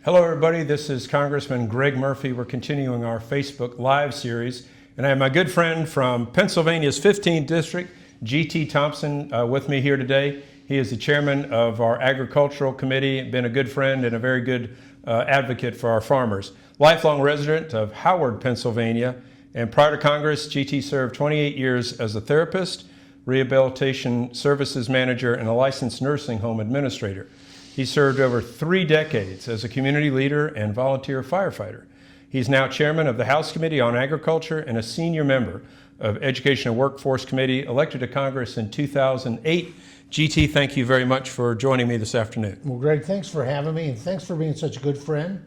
Hello, everybody. This is Congressman Greg Murphy. We're continuing our Facebook Live series, and I have my good friend from Pennsylvania's 15th District, G.T. Thompson, with me here today. He is the chairman of our Agricultural Committee, been a good friend and a very good advocate for our farmers. Lifelong resident of Howard, Pennsylvania, and prior to Congress, G.T. served 28 years as a therapist, rehabilitation services manager, and a licensed nursing home administrator. He served over 3 decades as a community leader and volunteer firefighter. He's now chairman of the House Committee on Agriculture and a senior member of Education and Workforce Committee, elected to Congress in 2008. GT, thank you very much for joining me this afternoon. Well, Greg, thanks for having me, and thanks for being such a good friend,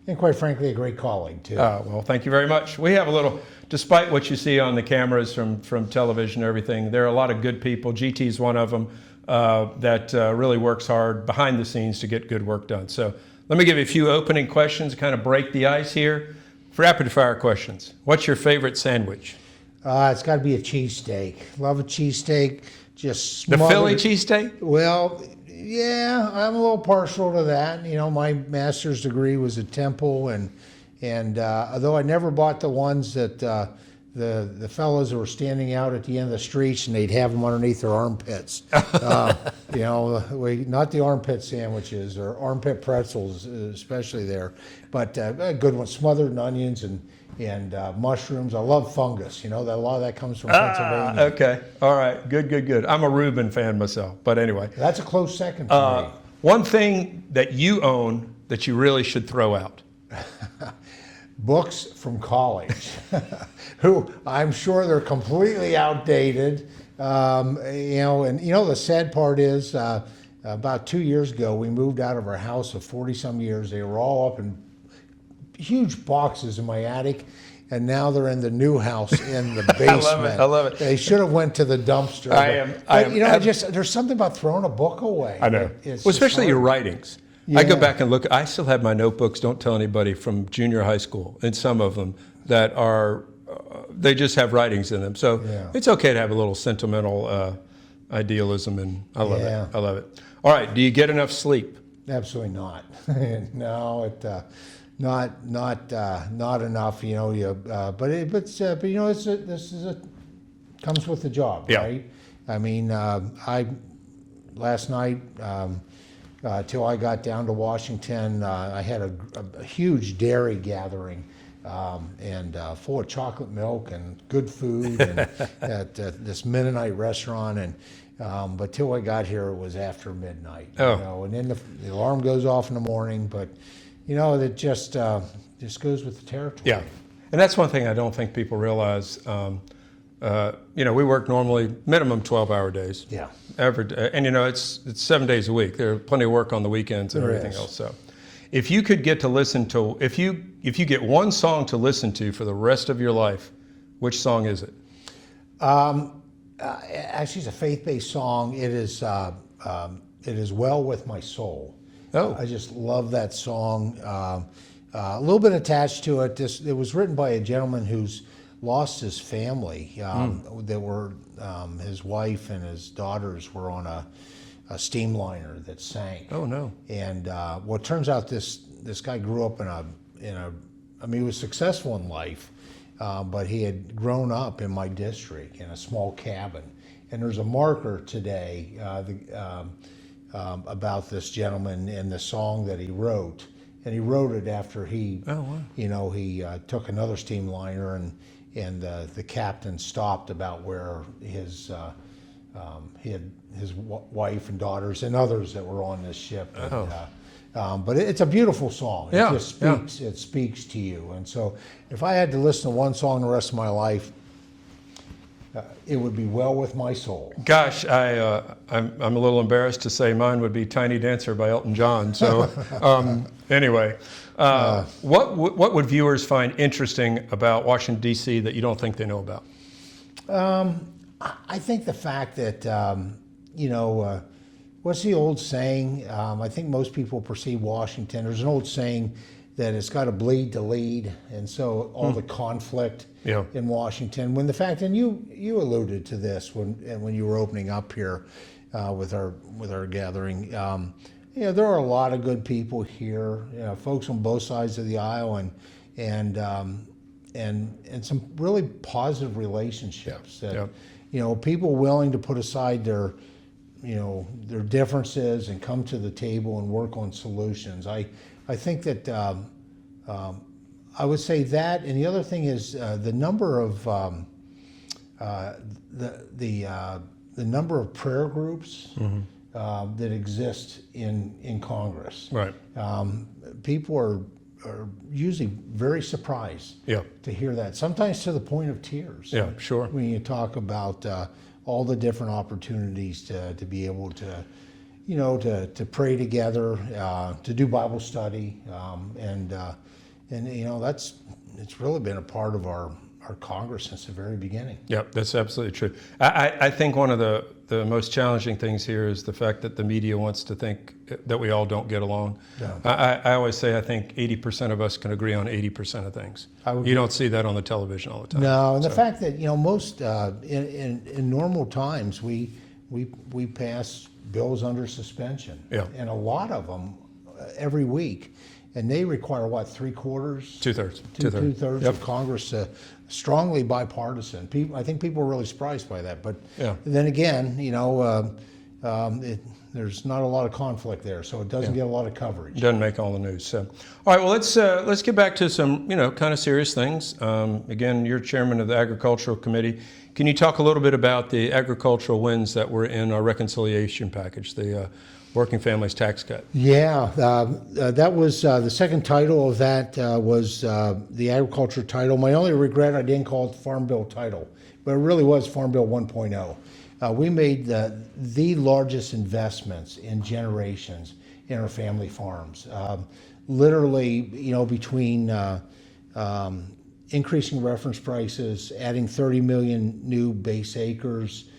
and quite frankly, a great colleague, too. Well, thank you very much. We have a little, despite what you see on the cameras from television and everything, there are a lot of good people. GT's one of them. That really works hard behind the scenes to get good work done. So let me give you a few opening questions, kind of break the ice here. Rapid fire questions. What's your favorite sandwich? It's got to be a cheesesteak. Love a cheesesteak. Just the Philly cheesesteak? Well, yeah, I'm a little partial to that. You know, my master's degree was at Temple, and although I never bought the ones that the fellows who were standing out at the end of the streets and they'd have them underneath their armpits. You know, not the armpit sandwiches or armpit pretzels, especially there, but a good one, smothered in onions and mushrooms. I love fungus. You know, a lot of that comes from Pennsylvania. Okay, all right, good. I'm a Reuben fan myself, but anyway. That's a close second for me. One thing that you own that you really should throw out. Books from college, who I'm sure they're completely outdated. The sad part is about 2 years ago, we moved out of our house of 40-some years. They were all up in huge boxes in my attic, and now they're in the new house in the basement. I love it. They should have went to the dumpster. There's something about throwing a book away. I know, especially your writings. Yeah. I go back and look. I still have my notebooks, don't tell anybody, from junior high school, and some of them that are, they just have writings in them. So It's okay to have a little sentimental idealism, and I love it. I love it. All right, do you get enough sleep? Absolutely not. No, not enough. You know, comes with the job, right? I mean, last night. Till I got down to Washington, I had a huge dairy gathering and full of chocolate milk and good food and at this Mennonite restaurant. But till I got here, it was after midnight. You know, and then the alarm goes off in the morning. But you know, it just goes with the territory. Yeah, and that's one thing I don't think people realize. We work normally minimum 12-hour days. Yeah. Every day. And it's 7 days a week. There's plenty of work on the weekends and everything else. So, if you could get to listen to, if you get one song to listen to for the rest of your life, which song is it? Actually, it's a faith-based song. It is "Well with My Soul." Oh. I just love that song. A little bit attached to it. It was written by a gentleman who's lost his family. That were his wife and his daughters were on a steamliner that sank. Oh no! And well, it turns out this guy grew up he was successful in life, but he had grown up in my district in a small cabin. And there's a marker today about this gentleman and the song that he wrote. And he wrote it after he, he took another steamliner and the captain stopped about where he had his wife and daughters and others that were on this ship. But it's a beautiful song. It just speaks. It speaks to you. And so, if I had to listen to one song the rest of my life, it would be "Well with My Soul." Gosh, I'm a little embarrassed to say mine would be "Tiny Dancer" by Elton John. So anyway, what would viewers find interesting about Washington D.C. that you don't think they know about? I think the fact that what's the old saying? I think most people perceive Washington. There's an old saying that it's got to bleed to lead, and so all the conflict in Washington. When the fact, and you alluded to this when you were opening up here with our gathering, there are a lot of good people here, folks on both sides of the aisle, and some really positive relationships. That, people willing to put aside their differences and come to the table and work on solutions. I think that I would say that, and the other thing is the number of the number of prayer groups that exist in Congress. Right. People are usually very surprised to hear that. Sometimes to the point of tears. Yeah, sure. When you talk about all the different opportunities to be able to, to pray together, to do Bible study, and it's really been a part of our Congress since the very beginning. Yep, that's absolutely true. I think one of the most challenging things here is the fact that the media wants to think that we all don't get along. Yeah. I always say I think 80% of us can agree on 80% of things. You don't see that on the television all the time. No, and the fact that most in normal times we pass bills under suspension, and a lot of them every week. And they require what, 3/4? Two-thirds. Two-thirds of Congress, strongly bipartisan. I think people are really surprised by that. But then again, there's not a lot of conflict there, so it doesn't get a lot of coverage. Doesn't make all the news. So, all right. Well, let's get back to some kind of serious things. Again, you're chairman of the Agricultural Committee. Can you talk a little bit about the agricultural wins that were in our reconciliation package, the Working Families Tax Cut? Yeah, that was the second title of that was the agriculture title. My only regret, I didn't call it the Farm Bill title, but it really was Farm Bill 1.0. We made the largest investments in generations in our family farms. Literally, between increasing reference prices, adding 30 million new base acres,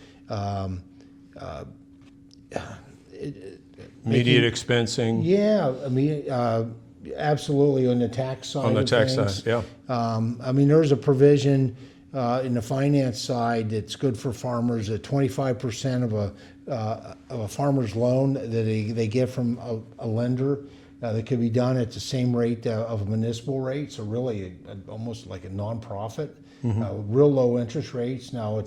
immediate expensing. Yeah, absolutely on the tax side. On the tax things. side, yeah. There's a provision in the finance side that's good for farmers. That 25% of a farmer's loan that they get from a lender that could be done at the same rate of a municipal rate. So really, almost like a nonprofit. Real low interest rates. Now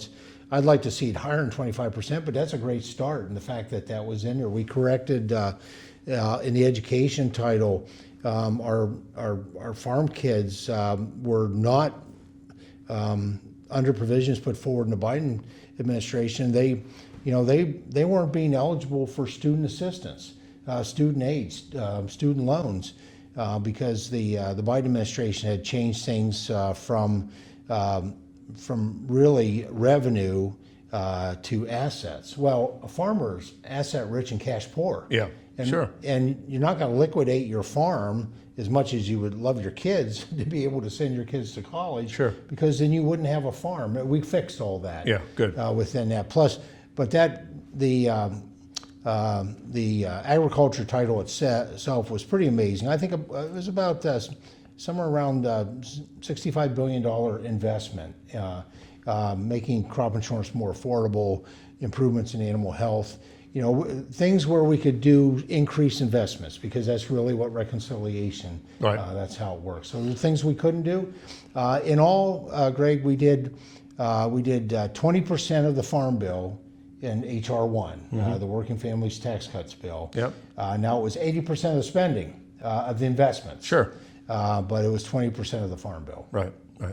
I'd like to see it higher than 25%, but that's a great start. And the fact that was in there, we corrected in the education title. Our farm kids were not under provisions put forward in the Biden administration. They weren't being eligible for student assistance, student aid, student loans, because the Biden administration had changed things from really revenue to assets. Well, a farmer's asset rich and cash poor. Yeah, sure. And you're not going to liquidate your farm as much as you would love your kids to be able to send your kids to college. Sure. Because then you wouldn't have a farm. We fixed all that. Yeah, good. Within that. Plus, but the agriculture title itself was pretty amazing. I think it was about somewhere around $65 billion investment, making crop insurance more affordable, improvements in animal health, things where we could do increased investments, because that's really what reconciliation, that's how it works. So the things we couldn't do, in all, Greg, we did 20% of the Farm Bill in H.R. 1, the Working Families Tax Cuts Bill. Yep. Now it was 80% of the spending of the investments. Sure. But it was 20% of the Farm Bill. Right.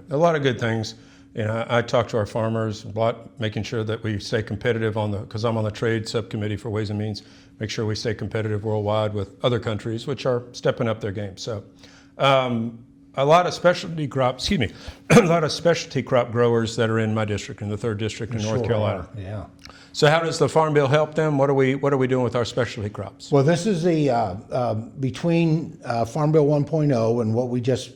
A lot of good things. I talk to our farmers a lot, making sure that we stay competitive because I'm on the trade subcommittee for Ways and Means, make sure we stay competitive worldwide with other countries, which are stepping up their game. So a lot of specialty crops, a lot of specialty crop growers that are in my district, in the 3rd District in North Carolina. Yeah. So how does the Farm Bill help them? What are we doing with our specialty crops? Well, this is the between Farm Bill 1.0 and what we just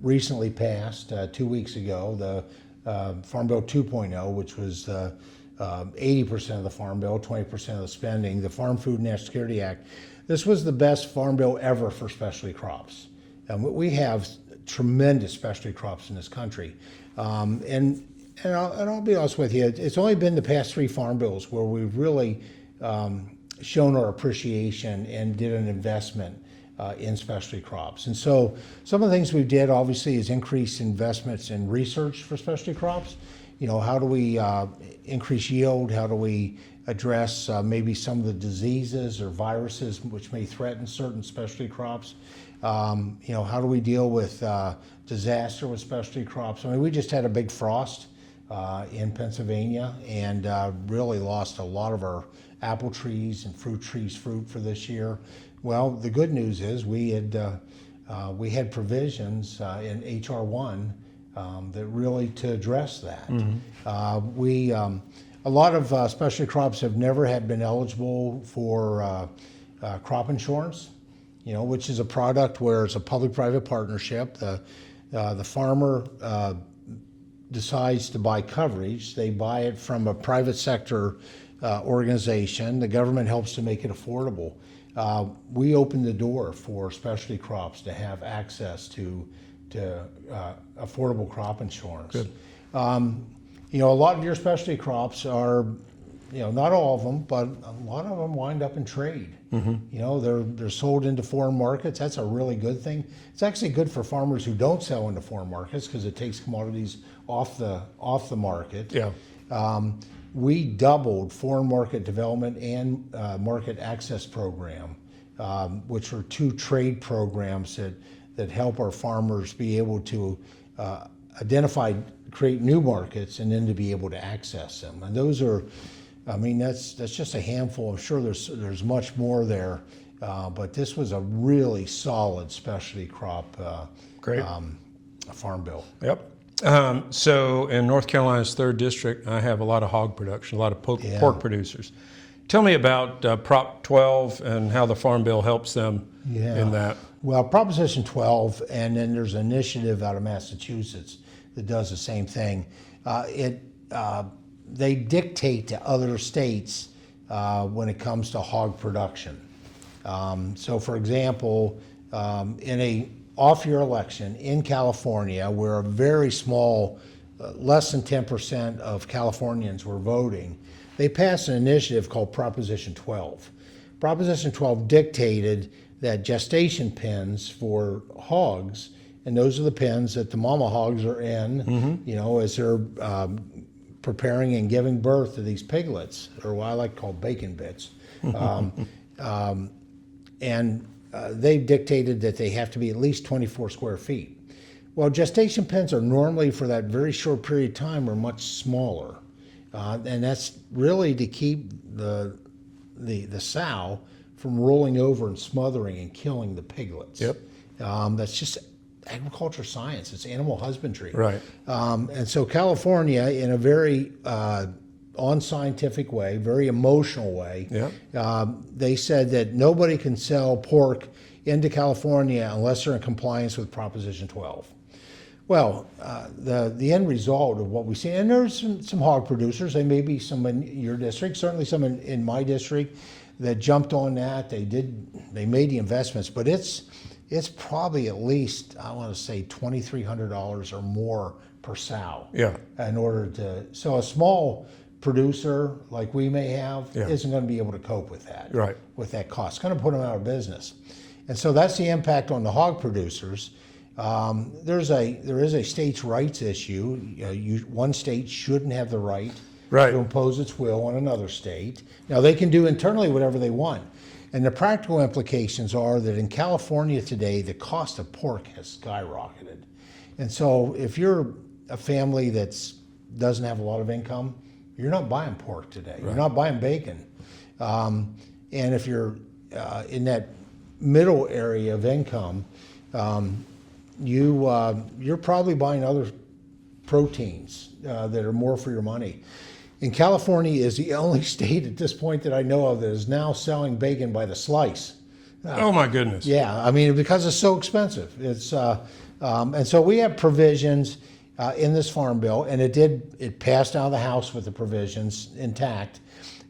recently passed 2 weeks ago, the Farm Bill 2.0, which was 80% of the Farm Bill, 20% of the spending, the Farm Food National Security Act. This was the best Farm Bill ever for specialty crops. We have tremendous specialty crops in this country. And I'll be honest with you, it's only been the past 3 Farm Bills where we've really shown our appreciation and did an investment in specialty crops. And so some of the things we did obviously is increase investments in research for specialty crops. How do we increase yield? How do we address maybe some of the diseases or viruses which may threaten certain specialty crops? How do we deal with disaster with specialty crops? I mean, we just had a big frost in Pennsylvania and really lost a lot of our apple trees and fruit trees fruit for this year. Well, the good news is we had provisions in HR 1 that really to address that. A lot of specialty crops have never had been eligible for crop insurance, which is a product where it's a public-private partnership. The farmer decides to buy coverage. They buy it from a private sector organization. The government helps to make it affordable. We opened the door for specialty crops to have access to affordable crop insurance. Good. A lot of your specialty crops are, not all of them, but a lot of them wind up in trade. They're sold into foreign markets. That's a really good thing. It's actually good for farmers who don't sell into foreign markets because it takes commodities off the market. Yeah. We doubled foreign market development and market access program, which are two trade programs that help our farmers be able to create new markets and then to be able to access them. And those are, that's just a handful. I'm sure there's much more there, but this was a really solid specialty crop farm bill. Yep. So in North Carolina's 3rd District, I have a lot of hog production, a lot of pork producers. Tell me about Prop 12 and how the Farm Bill helps them in that. Well, Proposition 12, and then there's an initiative out of Massachusetts that does the same thing. They dictate to other states when it comes to hog production. So, for example, in a off-year election in California, where a very small, less than 10% of Californians were voting, they passed an initiative called Proposition 12. Proposition 12 dictated that gestation pens for hogs, and those are the pens that the mama hogs are in, as they're preparing and giving birth to these piglets, or what I like to call bacon bits. They've dictated that they have to be at least 24 square feet. Well, gestation pens are normally, for that very short period of time, are much smaller. And that's really to keep the sow from rolling over and smothering and killing the piglets. Yep. That's just agriculture science. It's animal husbandry. Right. And so California, in a very unscientific way, very emotional way, they said that nobody can sell pork into California unless they're in compliance with Proposition 12. Well, the end result of what we see, and there's some hog producers, there may be some in your district, certainly some in my district, that jumped on that. They made the investments, but it's probably at least, I want to say, $2,300 or more per sow. Yeah. In order to, so a small producer like we may have isn't going to be able to cope with that. Right. With that cost. It's going to put them out of business. And so that's the impact on the hog producers. There is a states' rights issue. One state shouldn't have the right to impose its will on another state. Now, they can do internally whatever they want. And the practical implications are that in California today, the cost of pork has skyrocketed. And so if you're a family that doesn't have a lot of income, you're not buying pork today. Right. You're not buying bacon. And if you're in that middle area of income, you're probably buying other proteins that are more for your money. And California is the only state at this point that I know of that is now selling bacon by the slice. Oh my goodness. Yeah, I mean, because it's so expensive. It's and so we have provisions in this farm bill, and it passed out of the House with the provisions intact.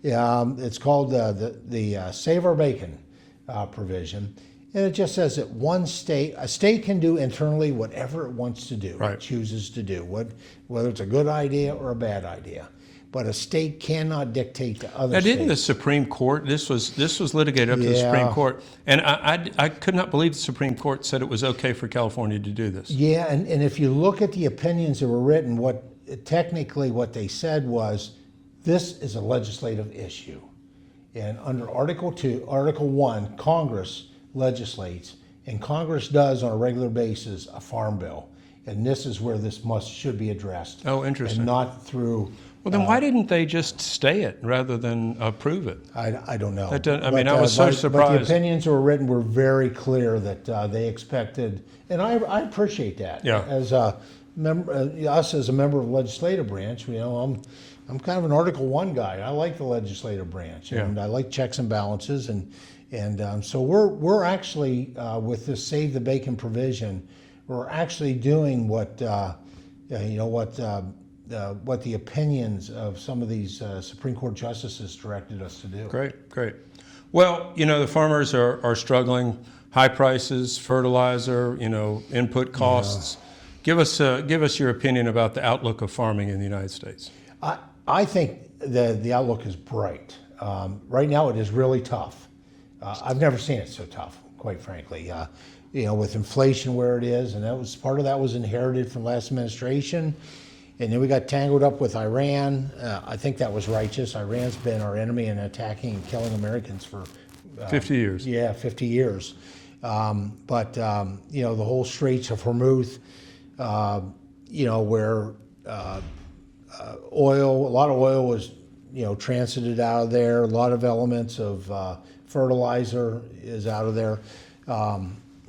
It's called the Save Our Bacon provision. And it just says that a state can do internally whatever it wants to do, it chooses to do, whether it's a good idea or a bad idea. but a state cannot dictate to other Now, states. didn't the Supreme Court, this was litigated up to the Yeah. Supreme Court, and I could not believe the Supreme Court said it was okay for California to do this. Yeah, and if you look at the opinions that were written, technically what they said was, this is a legislative issue. And under Article 1, Congress legislates, and Congress does on a regular basis a farm bill. And this is where this should be addressed. Oh, interesting. And not through. Well, then why didn't they just stay it rather than approve it? I don't know. I was so surprised. But the opinions that were written were very clear that they expected, and I appreciate that. Yeah. As a member, us as a member of the legislative branch, I'm kind of an Article 1 guy. I like the legislative branch, and I like checks and balances, and so we're actually with this Save the Bacon provision, we're actually doing what the opinions of some of these Supreme Court justices directed us to do. Great, great. Well, the farmers are struggling. High prices, fertilizer, input costs. Yeah. Give us your opinion about the outlook of farming in the United States. I think the outlook is bright. Right now, it is really tough. I've never seen it so tough, quite frankly. With inflation where it is, and part of that was inherited from last administration. And then we got tangled up with Iran. I think that was righteous. Iran's been our enemy and attacking and killing Americans for 50 years. Yeah, 50 years. But the whole Straits of Hormuz, where oil, a lot of oil was, transited out of there. A lot of elements of fertilizer is out of there.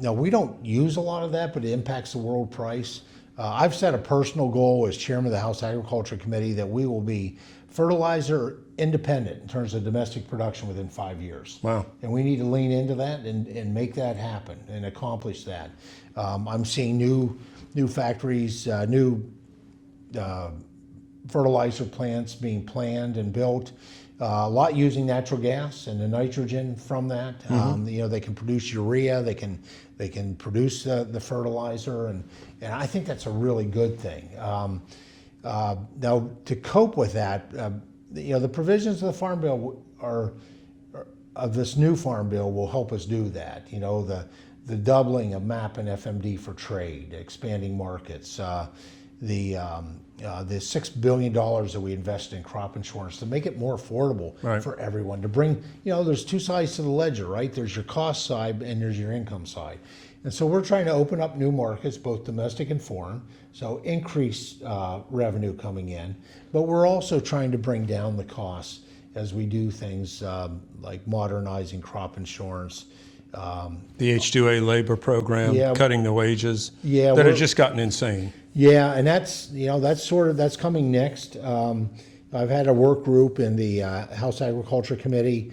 Now, we don't use a lot of that, but it impacts the world price. I've set a personal goal as chairman of the House Agriculture Committee that we will be fertilizer independent in terms of domestic production within 5 years. Wow. And we need to lean into that and make that happen and accomplish that. I'm seeing new factories, new fertilizer plants being planned and built. A lot using natural gas and the nitrogen from that. Mm-hmm. They can produce urea. They can produce the fertilizer, and I think that's a really good thing. Now, to cope with that, the provisions of the Farm Bill of this new Farm Bill will help us do that. The doubling of MAP and FMD for trade, expanding markets. The $6 billion that we invest in crop insurance to make it more affordable for everyone. To bring, there's two sides to the ledger, right? There's your cost side and there's your income side. And so we're trying to open up new markets, both domestic and foreign, so increase revenue coming in. But we're also trying to bring down the costs as we do things like modernizing crop insurance. The H-2A labor program, cutting the wages that have just gotten insane. Yeah, and that's coming next. I've had a work group in the House Agriculture Committee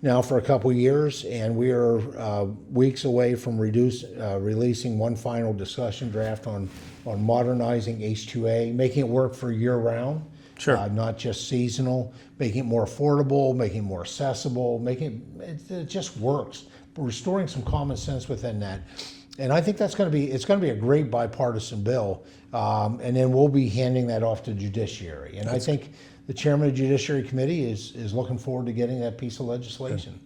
now for a couple years, and we are weeks away from releasing one final discussion draft on modernizing H-2A, making it work for year-round, not just seasonal, making it more affordable, making it more accessible, it just works. Restoring some common sense within that. And I think it's going to be a great bipartisan bill, and then we'll be handing that off to judiciary. And I think the chairman of the Judiciary Committee is looking forward to getting that piece of legislation.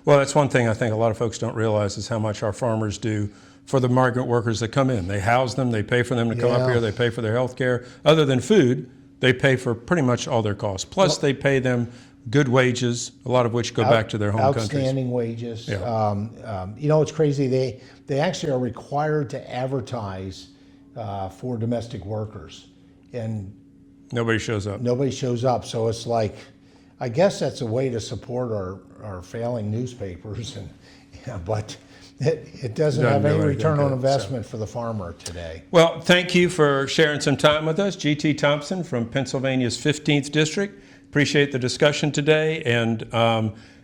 Well, that's one thing I think a lot of folks don't realize is how much our farmers do for the migrant workers that come in. They house them, they pay for them to come up here, they pay for their health care. Other than food, they pay for pretty much all their costs. Plus, they pay them good wages, a lot of which go back to their home countries. Outstanding wages. Yeah. It's crazy. They actually are required to advertise for domestic workers, and nobody shows up. Nobody shows up. So it's like, I guess that's a way to support our failing newspapers, but it doesn't have any return on investment for the farmer today. Well, thank you for sharing some time with us, G.T. Thompson from Pennsylvania's 15th District. Appreciate the discussion today, and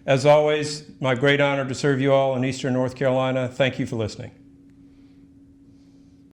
as always, my great honor to serve you all in Eastern North Carolina. Thank you for listening.